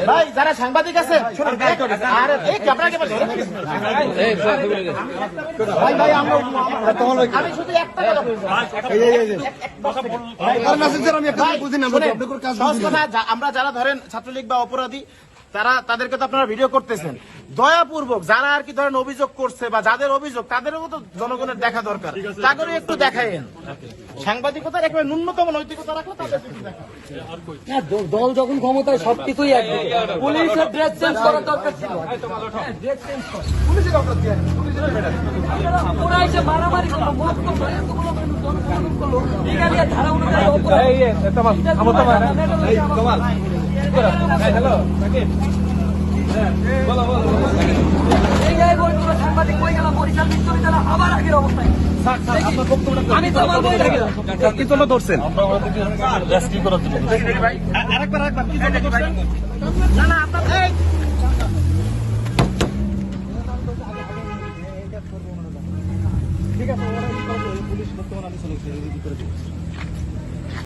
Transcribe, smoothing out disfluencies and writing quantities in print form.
ভাই যারা সাংবাদিক আছে আমি শুধু একটা আমরা যারা ধরেন ছাত্রলীগ বা অপরাধী তাদেরকে তো আপনারা ভিডিও করতেছেন দয়াপূর্বক, যারা আর কি ধরেন অভিযোগ করছে বা যাদের অভিযোগ তাদেরও তো জনগণের দেখা দরকার, তাদেরও একটু দেখায়েন। সাংবাদিকতার একেবারে ন্যূনতম নৈতিকতা রাখলে তাদের দল যখন ক্ষমতায় সবকিছুই একদিকে, পুলিশের ড্রেস চেঞ্জ করার দরকার ছিল। ওরা এসে মারামারি করলো, মত করলো, এতগুলো মানুষ জনসাধারণ করলো, বিজ্ঞানীর ধারা অনুযায়ী সাংবাদিক বই গেলাম বরিশাল বিশ্ববিদ্যালয় আবার আগের অবস্থায়। আমি তো আমার বই রাখলাম কি জন্য ধরছেন? না না আপনার ঠিক আছে, পুলিশ বর্তমানে আমি চলে